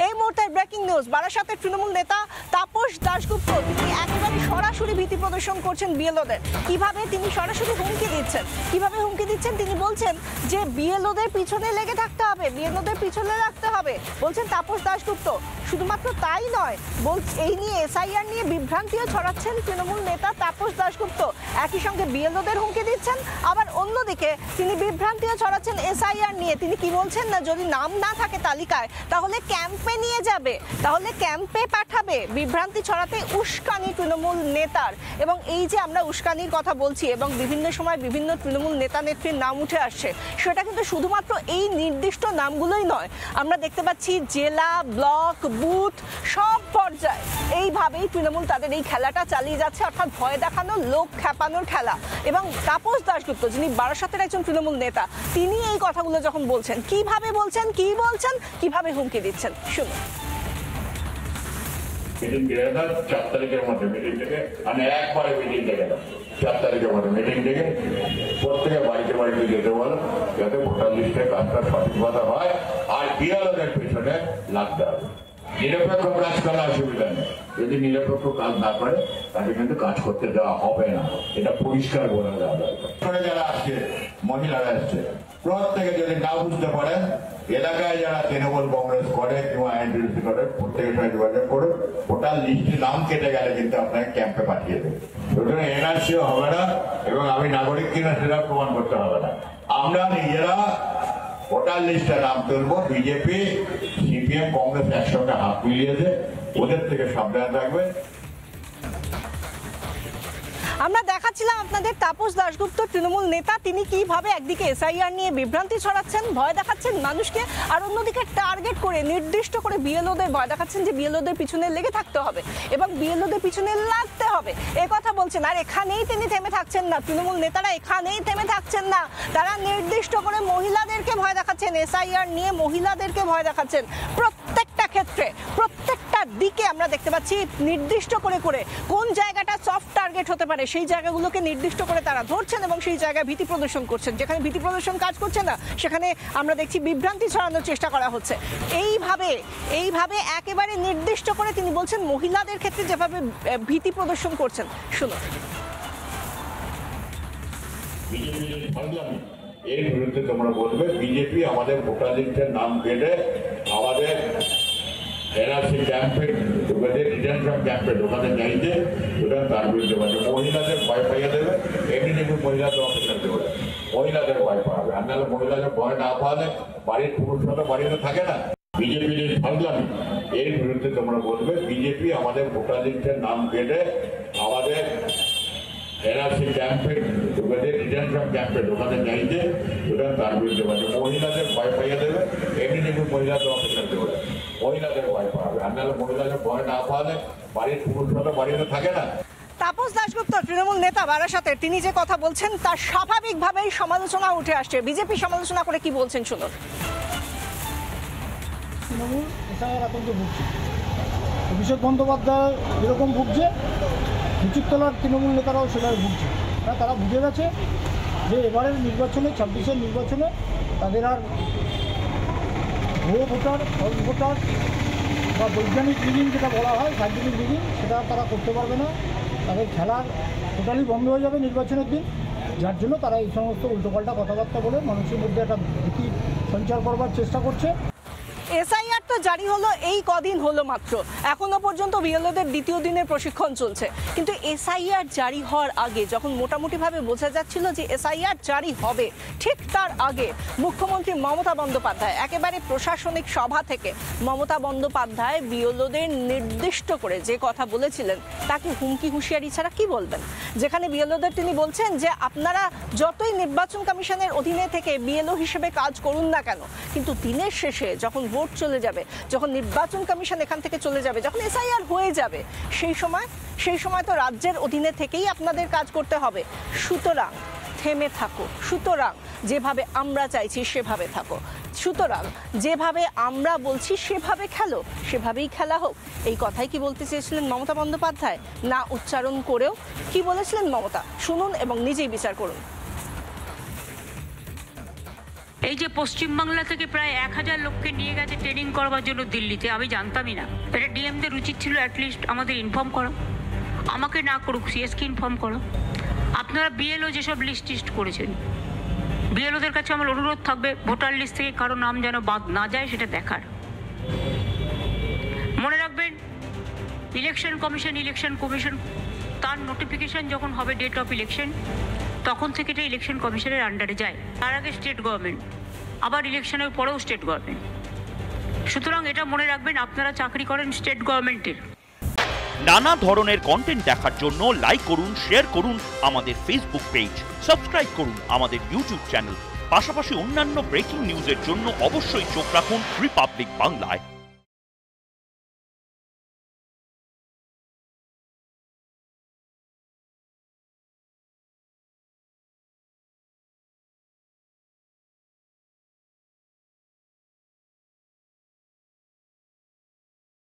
এই মুহূর্তে breaking news, বারাসাতের তৃণমূল নেতা তাপস দাশগুপ্ত তিনি একেবারে সরাসরি ভীতি প্রদর্শন করছেন বিএলওদের। কিভাবে তিনি সরাসরি হুমকি দিচ্ছেন, তিনি বলছেন যে বিএলওদের পিছনে লেগে থাকতে হবে, বিএলওদের পিছনে রাখতে হবে, বলছেন তাপস দাশগুপ্ত। শুধুমাত্র তাই নয়, এই নিয়ে এসআইআর নিয়ে বিভ্রান্তিও ছড়াচ্ছেন তৃণমূল নেতা তাপস দাশগুপ্ত। একই সঙ্গে বিএলওদের হুমকি দিচ্ছেন, আবার অন্যদিকে তিনি বিভ্রান্তিও ছড়াচ্ছেন এসআইআর নিয়ে। তিনি কি বলছেন না, যদি নাম না থাকে তালিকায় তাহলে ক্যাম্পে নিয়ে যাবে, তাহলে ক্যাম্পে পাঠাবে। বিভ্রান্তি ছড়াতে উস্কানি তৃণমূল নেতার। এবং এই যে আমরা উস্কানির কথা বলছি এবং বিভিন্ন সময় বিভিন্ন তৃণমূল নেতা নেত্রীর নাম উঠে আসছে, সেটা কিন্তু শুধুমাত্র এই নির্দিষ্ট নামগুলোই নয়। আমরা দেখতে পাচ্ছি জেলা, ব্লক, বুথ সব পর্যায়ে এইভাবেই তৃণমূল তাদের এই খেলাটা চালিয়ে যাচ্ছে, অর্থাৎ ভয় দেখানো, লোক খেপানোর খেলা। এবং তাপস দাশগুপ্ত যিনি বারাসাতের একজন তৃণমূল নেতা, তিনি এই কথাগুলো যখন বলছেন, কিভাবে বলছেন, কি বলছেন, কিভাবে হুমকি দিচ্ছেন, শুনুন। মিটিং ডেকে 4 তারিখের মধ্যে মিটিং ডেকে, আমি একবারে মিটিং ডেকে 4 তারিখের মধ্যে মিটিং ডেকে প্রত্যেকে বাড়িতে বাড়িতে যেতে বলো, যাতে ভোটার লিস্টের কাজটা সঠিকভাবে হয় আর বিএলওদের পেছনে লাগতে হবে। নিরপেক্ষ কাজ করার অসুবিধা নেই, যদি নিরপেক্ষ কাজ না করে তাকে কিন্তু কাজ করতে দেওয়া হবে না, এটা পরিষ্কার বলে দেওয়া দরকার। যারা আসছে, মহিলারা আসছে, প্রত্যেকে যদি না বুঝতে পারেন, এলাকায় যারা তৃণমূল কংগ্রেস করে কিংবা আইনডিসি করে, প্রত্যেকের সঙ্গে যোগাযোগ করুন। ভোটার লিস্টে নাম কেটে গেলে কিন্তু আপনাকে ক্যাম্পে পাঠিয়ে দেবে। সুতরাং এনআরসিও হবে না এবং আমি নাগরিক কিনা সেটা প্রমাণ করতে হবে না। আমরা নিজেরা ভোটার লিস্টে নাম তুলবো। বিজেপি, সিপিএম, কংগ্রেস একসঙ্গে হাত মিলিয়েছে, ওদের থেকে সাবধান থাকবে। আমরা দেখাচ্ছিলাম আপনাদের তাপস দাশগুপ্ত তৃণমূল নেতা, তিনি কিভাবে একদিকে এসআইআর নিয়ে বিভ্রান্তি ছড়াচ্ছেন, ভয় দেখাচ্ছেন মানুষকে, আর অন্যদিকে টার্গেট করে নির্দিষ্ট করে বিএলওদের ভয় দেখাচ্ছেন যে বিএলওদের পিছনে লেগে থাকতে হবে এবং বিএলওদের পিছনে লাগতে হবে, এ কথা বলছেন। আর এখানেই তিনি থেমে থাকছেন না, তৃণমূল নেতারা এখানেই থেমে থাকছেন না, তারা নির্দিষ্ট করে মহিলাদেরকে ভয় দেখাচ্ছেন, এসআইআর নিয়ে মহিলাদেরকে ভয় দেখাচ্ছেন। প্রত্যেকটা ক্ষেত্রে, প্রত্যেকটা দিকে আমরা দেখতে পাচ্ছি নির্দিষ্ট করে করে কোন জায়গাটা সফট টার্গেট হতে পারে সেই জায়গাগুলোকে নির্দিষ্ট করে তারা ধরছেন এবং সেই জায়গায় ভীতি প্রদর্শন করছেন। যেখানে ভীতি প্রদর্শন কাজ করছে না, সেখানে আমরা দেখছি বিভ্রান্তি ছড়ানোর চেষ্টা করা হচ্ছে। এইভাবে একেবারে নির্দিষ্ট করে তিনি বলছেন মহিলাদের ক্ষেত্রে যেভাবে ভীতি প্রদর্শন করছেন, শুনুন। এর বিরুদ্ধে তোমরা বলবে বিজেপি আমাদের ভোটার লিস্টের নাম কেটে আমাদের এনআরসি ক্যাম্পে ঢুকাতে, ডিটেনশন ক্যাম্পে ঢোকাতে চাইছে, সুতরাং তার বিরুদ্ধে বলছে। মহিলাদের ভয় পাইয়ে দেবে, এমনি দেখুন মহিলাদের অফিসার দেবে, মহিলাদের ভয় পাবে। আর নাহলে মহিলাদের ভয় না পাওয়ালে বাড়ির পুরুষরা তো বাড়িতে থাকে না। বিজেপির ফাজলামি, এর বিরুদ্ধে তোমরা বলবে বিজেপি আমাদের ভোটার লিস্টের নাম কেটে আমাদের এনআরসি ক্যাম্পে ঢুকাতে, ডিটেনশন ক্যাম্পে ঢোকাতে চাইছে, সুতরাং তার বিরুদ্ধে বলছে। মহিলাদের ভয় পাইয়ে দেবে, এমনি দেখুন মহিলাদের অফিসার দেবে, মহিলাদের ভয় পাবে। আর নাহলে মহিলাদের ভয় না পাওয়ালে বাড়ির পুরুষরা তো বাড়িতে থাকে না। তাপস দাশগুপ্ত তৃণমূল নেতা বারাসাতের, তিনি যে কথা বলছেন তার স্বাভাবিকভাবেই সমালোচনা উঠে আসছে। বিজেপি সমালোচনা করে কি বলছেন শুনুন। তৃণমূল এসআইআর আতঙ্কে ভুগছে, অভিষেক বন্দ্যোপাধ্যায় যেরকম ভুগছে, নিচুতলার তৃণমূল নেতারাও সেভাবে ভুগছে। তারা বুঝে গেছে যে এবারের নির্বাচনে, 26-এর নির্বাচনে তাদের আর ভুয়ো ভোটার, ফলস ভোটার বা বৈজ্ঞানিক রিগিং যেটা বলা হয়, সাইন্টিফিক রিগিং, সেটা তারা করতে পারবে না। তাদের খেলার টোটালি বন্ধ হয়ে যাবে নির্বাচনের দিন। যার জন্য তারা এই সমস্ত উল্টোপাল্টা কথাবার্তা বলে মানুষের মধ্যে একটা ভীতি সঞ্চার করবার চেষ্টা করছে। এসআইআর তো জারি হলো এই কদিন হলো মাত্র, এখনো পর্যন্ত বিএলওদের দ্বিতীয় দিনের প্রশিক্ষণ চলছে। কিন্তু এসআইআর জারি হওয়ার আগে যখন মোটামুটিভাবে বোঝা যাচ্ছিল যে এসআইআর জারি হবে, ঠিক তার আগে মুখ্যমন্ত্রী মমতা বন্দ্যোপাধ্যায় একেবারে প্রশাসনিক সভা থেকে মমতা বন্দ্যোপাধ্যায় বিএলওদের নির্দিষ্ট করে যে কথা বলেছিলেন তাকে হুমকি হুঁশিয়ারি ছাড়া কি বলবেন। যেখানে বিএলওদের তিনি বলছেন যে আপনারা যতই নির্বাচন কমিশনের অধীনে থেকে বিএলও হিসেবে কাজ করুন না কেন, কিন্তু দিনের শেষে যখন ভোট চলে যাবে, যখন নির্বাচন কমিশন এখান থেকে চলে যাবে, যখন এসআইআর হয়ে যাবে, সেই সময় তো রাজ্যের অধীনে থেকেই আপনাদের কাজ করতে হবে। সুতরাং থেমে থাকো, সুতরাং যেভাবে আমরা চাইছি সেভাবে থাকো, সুতরাং যেভাবে আমরা বলছি সেভাবে খেলো, সেভাবেই খেলা হোক। এই কথাই কি বলতে চেয়েছিলেন মমতা বন্দ্যোপাধ্যায়? না উচ্চারণ করেও কি বলেছিলেন মমতা? শুনুন এবং নিজেই বিচার করুন। এই যে পশ্চিমবাংলা থেকে প্রায় 1000 লোককে নিয়ে গেছে ট্রেনিং করবার জন্য দিল্লিতে, আমি জানতামই না। এটা ডিএমদের উচিত ছিল অ্যাটলিস্ট আমাদের ইনফর্ম করা, আমাকে না করুক সিএসকে ইনফর্ম করা। আপনারা বিএলও যেসব লিস্ট টিস্ট করেছেন, বিএলওদের কাছে আমার অনুরোধ থাকবে ভোটার লিস্ট থেকে কারো নাম যেন বাদ না যায় সেটা দেখার। মনে রাখবেন ইলেকশন কমিশন তার নোটিফিকেশন যখন হবে ডেট অফ ইলেকশন, তখন থেকে এটা ইলেকশন কমিশনের আন্ডারে যায়। তার আগে স্টেট গভর্নমেন্ট, আবার ইলেকশনের পরেও স্টেট গভর্নমেন্ট। সুতরাং এটা মনে রাখবেন, আপনারা চাকরি করেন স্টেট গভর্নমেন্টের। নানা ধরনের কন্টেন্ট দেখার জন্য লাইক করুন, শেয়ার করুন আমাদের ফেসবুক পেজ, সাবস্ক্রাইব করুন আমাদের ইউটিউব চ্যানেল। পাশাপাশি অন্যান্য ব্রেকিং নিউজের জন্য অবশ্যই চোখ রাখুন রিপাবলিক বাংলায়।